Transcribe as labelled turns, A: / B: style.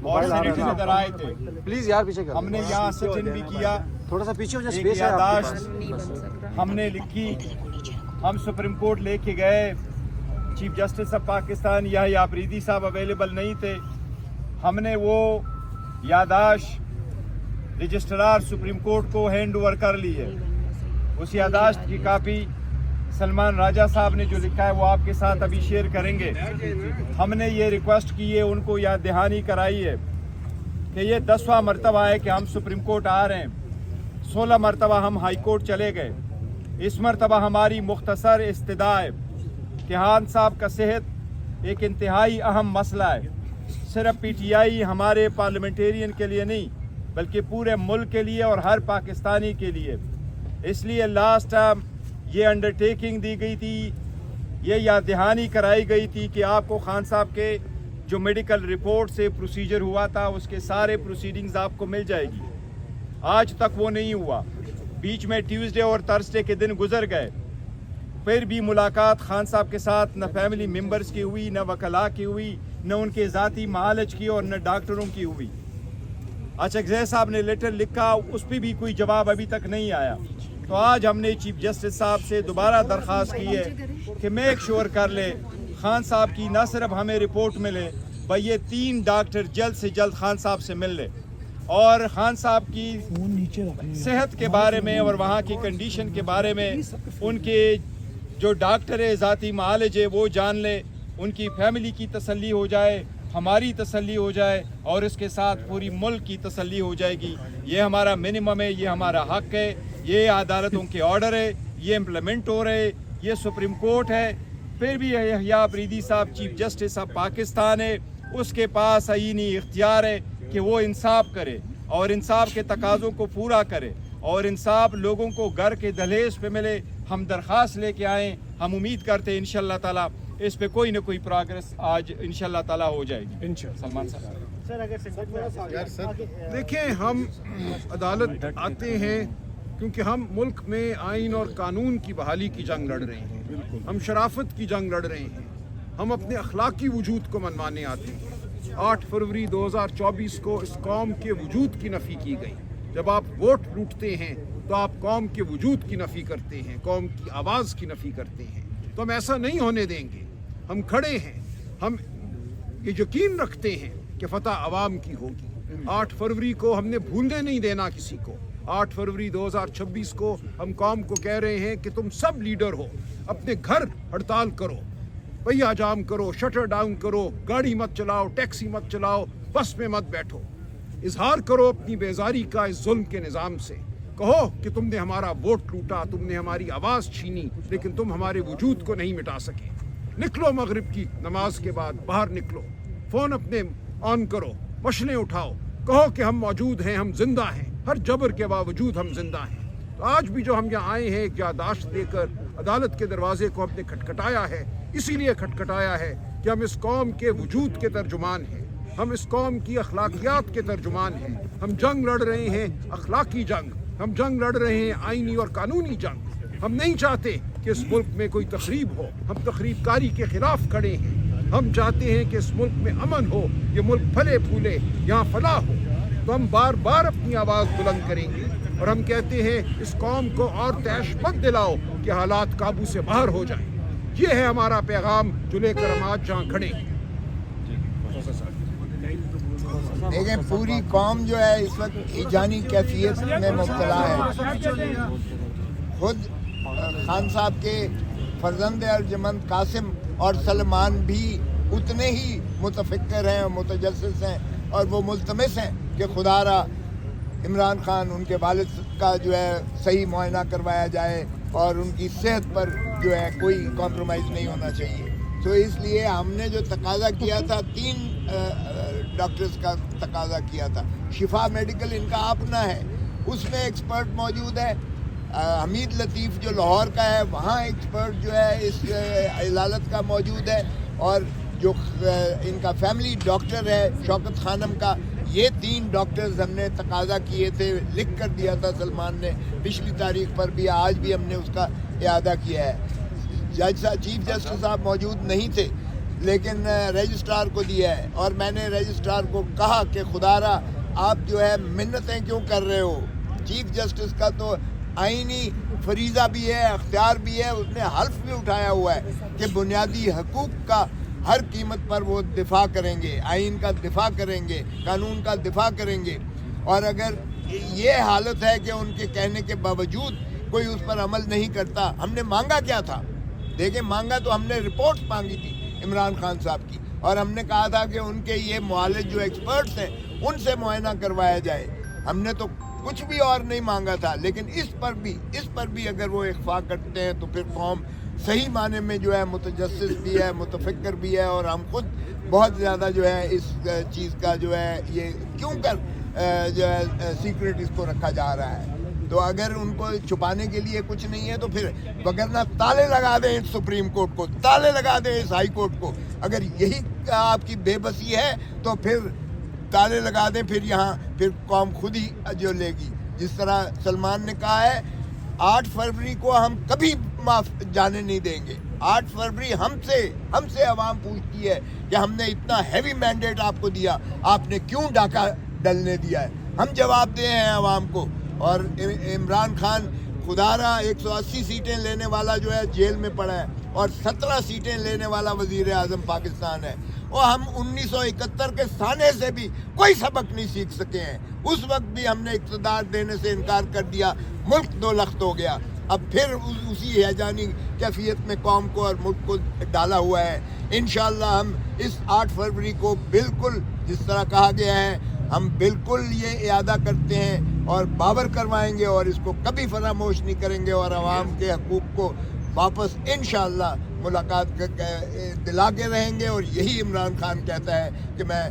A: اور سینیٹر ادھر آئے تھے.
B: پلیز یار پیچھے
A: ہم نے یہاں سٹن بھی کیا,
B: تھوڑا سا پیچھے ہو جائے,
A: ایک
B: اسپیس ہے
A: یادداشت ہم نے لکھی. ہم سپریم کورٹ لے کے گئے, چیف جسٹس آف پاکستان یحییٰ آفریدی صاحب اویلیبل نہیں تھے. ہم نے وہ یادداشت رجسٹرار سپریم کورٹ کو ہینڈ اوور کر لی ہے. اس یادداشت کی کاپی سلمان راجہ صاحب نے جو لکھا ہے وہ آپ کے ساتھ ابھی شیئر کریں گے. ہم نے یہ ریکویسٹ کی ہے, ان کو یاد دہانی کرائی ہے کہ یہ 10واں مرتبہ ہے کہ ہم سپریم کورٹ آ رہے ہیں. 16 مرتبہ ہم ہائی کورٹ چلے گئے. اس مرتبہ ہماری مختصر استدعا ہے کہ خان صاحب کا صحت ایک انتہائی اہم مسئلہ ہے, صرف پی ٹی آئی ہمارے پارلیمنٹیرین کے لیے نہیں بلکہ پورے ملک کے لیے اور ہر پاکستانی کے لیے. اس لیے لاسٹ ٹائم یہ انڈرٹیکنگ دی گئی تھی, یہ یاد دہانی کرائی گئی تھی کہ آپ کو خان صاحب کے جو میڈیکل رپورٹ سے پروسیجر ہوا تھا اس کے سارے پروسیڈنگز آپ کو مل جائے گی. آج تک وہ نہیں ہوا. بیچ میں ٹیوزڈے اور تھرسڈے کے دن گزر گئے, پھر بھی ملاقات خان صاحب کے ساتھ نہ فیملی ممبرز کی ہوئی, نہ وکلاء کی ہوئی, نہ ان کے ذاتی معالج کی اور نہ ڈاکٹروں کی ہوئی. اچھا صاحب نے لیٹر لکھا, اس پہ بھی کوئی جواب ابھی تک نہیں آیا. تو آج ہم نے چیف جسٹس صاحب سے دوبارہ درخواست کی ہے کہ میک شور کر لے خان صاحب کی نہ صرف ہمیں رپورٹ ملے بھائی یہ 3 ڈاکٹر جلد سے جلد خان صاحب سے مل لے, اور خان صاحب کی صحت کے بارے میں اور وہاں کی کنڈیشن کے بارے میں ان کے جو ڈاکٹر ہے ذاتی معالج ہے وہ جان لے, ان کی فیملی کی تسلی ہو جائے, ہماری تسلی ہو جائے اور اس کے ساتھ پوری ملک کی تسلی ہو جائے گی. یہ ہمارا منیمم ہے, یہ ہمارا حق ہے, یہ عدالتوں کے آرڈر ہے, یہ امپلیمنٹ ہو رہے, یہ سپریم کورٹ ہے. پھر بھی یحییٰ آفریدی صاحب چیف جسٹس آف پاکستان ہے, اس کے پاس آئینی اختیار ہے کہ وہ انصاف کرے اور انصاف کے تقاضوں کو پورا کرے اور انصاف لوگوں کو گھر کے دہلیز پہ ملے. ہم درخواست لے کے آئیں, ہم امید کرتے ہیں انشاءاللہ تعالیٰ اس پہ کوئی نہ کوئی پروگرس آج انشاءاللہ تعالیٰ ہو جائے گی. سلمان صاحب
C: دیکھیں, ہم عدالت آتے ہیں کیونکہ ہم ملک میں آئین اور قانون کی بحالی کی جنگ لڑ رہے ہیں, ہم شرافت کی جنگ لڑ رہے ہیں, ہم اپنے اخلاقی وجود کو منوانے آتے ہیں. 8 فروری 2024 کو اس قوم کے وجود کی نفی کی گئی. جب آپ ووٹ لوٹتے ہیں تو آپ قوم کے وجود کی نفی کرتے ہیں, قوم کی آواز کی نفی کرتے ہیں. تو ہم ایسا نہیں ہونے دیں گے. ہم کھڑے ہیں, ہم یہ یقین رکھتے ہیں کہ فتح عوام کی ہوگی. 8 فروری کو ہم نے بھولنے نہیں دینا کسی کو. 8 فروری 2026 کو ہم قوم کو کہہ رہے ہیں کہ تم سب لیڈر ہو, اپنے گھر ہڑتال کرو, پہیہ جام کرو, شٹر ڈاؤن کرو, گاڑی مت چلاؤ, ٹیکسی مت چلاؤ, بس میں مت بیٹھو. اظہار کرو اپنی بیزاری کا اس ظلم کے نظام سے. کہو کہ تم نے ہمارا ووٹ لوٹا, تم نے ہماری آواز چھینی, لیکن تم ہمارے وجود کو نہیں مٹا سکے. نکلو مغرب کی نماز کے بعد, باہر نکلو, فون اپنے آن کرو, مشلیں اٹھاؤ, کہو کہ ہم موجود ہیں, ہم زندہ ہیں, ہر جبر کے باوجود ہم زندہ ہیں. تو آج بھی جو ہم یہاں آئے ہیں ایک یادداشت دے کر عدالت کے دروازے کو ہم نے کھٹکھٹایا ہے, اسی لیے کھٹکھٹایا ہے کہ ہم اس قوم کے وجود کے ترجمان ہیں, ہم اس قوم کی اخلاقیات کے ترجمان ہیں. ہم جنگ لڑ رہے ہیں, اخلاقی جنگ, ہم جنگ لڑ رہے ہیں آئینی اور قانونی جنگ. ہم نہیں چاہتے کہ اس ملک میں کوئی تخریب ہو, ہم تخریب کاری کے خلاف کھڑے ہیں. ہم چاہتے ہیں کہ اس ملک میں امن ہو, یہ ملک پھلے پھولے, یہاں فلاح ہو. تو ہم بار بار اپنی آواز بلند کریں گے اور ہم کہتے ہیں اس قوم کو اور تیش مت دلاؤ کہ حالات قابو سے باہر ہو جائیں. یہ ہے ہمارا پیغام جو لے کر ہم آج جہاں کھڑے ہیں.
D: دیکھیں, پوری قوم جو ہے اس وقت ایجانی کیفیت میں مبتلا ہے. خود خان صاحب کے فرزند ارجمند قاسم اور سلمان بھی اتنے ہی متفکر ہیں, متجسس ہیں اور وہ ملتمس ہیں کہ خدا را عمران خان ان کے والد کا جو ہے صحیح معائنہ کروایا جائے اور ان کی صحت پر جو ہے کوئی کمپرومائز نہیں ہونا چاہیے. تو اس لیے ہم نے جو تقاضا کیا تھا 3 ڈاکٹرز کا تقاضا کیا تھا. شفا میڈیکل ان کا اپنا ہے, اس میں ایکسپرٹ موجود ہے. حمید لطیف جو لاہور کا ہے وہاں ایکسپرٹ جو ہے اس عدالت کا موجود ہے, اور جو ان کا فیملی ڈاکٹر ہے شوکت خانم کا, یہ 3 ڈاکٹرز ہم نے تقاضا کیے تھے, لکھ کر دیا تھا سلمان نے پچھلی تاریخ پر بھی, آج بھی ہم نے اس کا اعادہ کیا ہے. جج صاحب چیف جسٹس صاحب موجود نہیں تھے لیکن رجسٹرار کو دیا ہے، اور میں نے رجسٹرار کو کہا کہ خدارا آپ جو ہے منتیں کیوں کر رہے ہو؟ چیف جسٹس کا تو آئینی فریضہ بھی ہے، اختیار بھی ہے، اس نے حلف بھی اٹھایا ہوا ہے کہ بنیادی حقوق کا ہر قیمت پر وہ دفاع کریں گے، آئین کا دفاع کریں گے، قانون کا دفاع کریں گے. اور اگر یہ حالت ہے کہ ان کے کہنے کے باوجود کوئی اس پر عمل نہیں کرتا، ہم نے مانگا کیا تھا؟ دیکھیں، مانگا تو ہم نے رپورٹ مانگی تھی عمران خان صاحب کی، اور ہم نے کہا تھا کہ ان کے یہ معالج جو ایکسپرٹس ہیں ان سے معائنہ کروایا جائے. ہم نے تو کچھ بھی اور نہیں مانگا تھا، لیکن اس پر بھی اگر وہ اخفاء کرتے ہیں تو پھر قوم صحیح معنی میں جو ہے متجسس بھی ہے، متفکر بھی ہے، اور ہم خود بہت زیادہ جو ہے اس چیز کا جو ہے یہ کیوں کر جو ہے سیکرٹ اس کو رکھا جا رہا ہے. تو اگر ان کو چھپانے کے لیے کچھ نہیں ہے تو پھر وگرنہ تالے لگا دیں اس سپریم کورٹ کو، تالے لگا دیں اس ہائی کورٹ کو. اگر یہی آپ کی بے بسی ہے تو پھر تالے لگا دیں، پھر یہاں پھر قوم خود ہی جو لے گی. جس طرح سلمان نے کہا ہے 8 فروری کو ہم کبھی معاف جانے نہیں دیں گے. 8 فروری ہم سے عوام پوچھتی ہے کہ ہم نے اتنا ہیوی مینڈیٹ آپ کو دیا، آپ نے کیوں ڈاکہ ڈلنے دیا ہے؟ ہم جواب دے ہیں عوام کو. اور عمران خان خدارا 180 سیٹیں لینے والا جو ہے جیل میں پڑا ہے، اور 17 سیٹیں لینے والا وزیر اعظم پاکستان ہے. اور ہم 1971 کے سانے سے بھی کوئی سبق نہیں سیکھ سکے ہیں. اس وقت بھی ہم نے اقتدار دینے سے انکار کر دیا، ملک دو لخت ہو گیا. اب پھر اسی ہیجانی کیفیت میں قوم کو اور ملک کو ڈالا ہوا ہے. انشاءاللہ ہم اس 8 فروری کو بالکل جس طرح کہا گیا ہے ہم بالکل یہ اعادہ کرتے ہیں اور باور کروائیں گے، اور اس کو کبھی فراموش نہیں کریں گے، اور عوام کے حقوق کو واپس انشاءاللہ ملاقات دلا کے رہیں گے. اور یہی عمران خان کہتا ہے کہ میں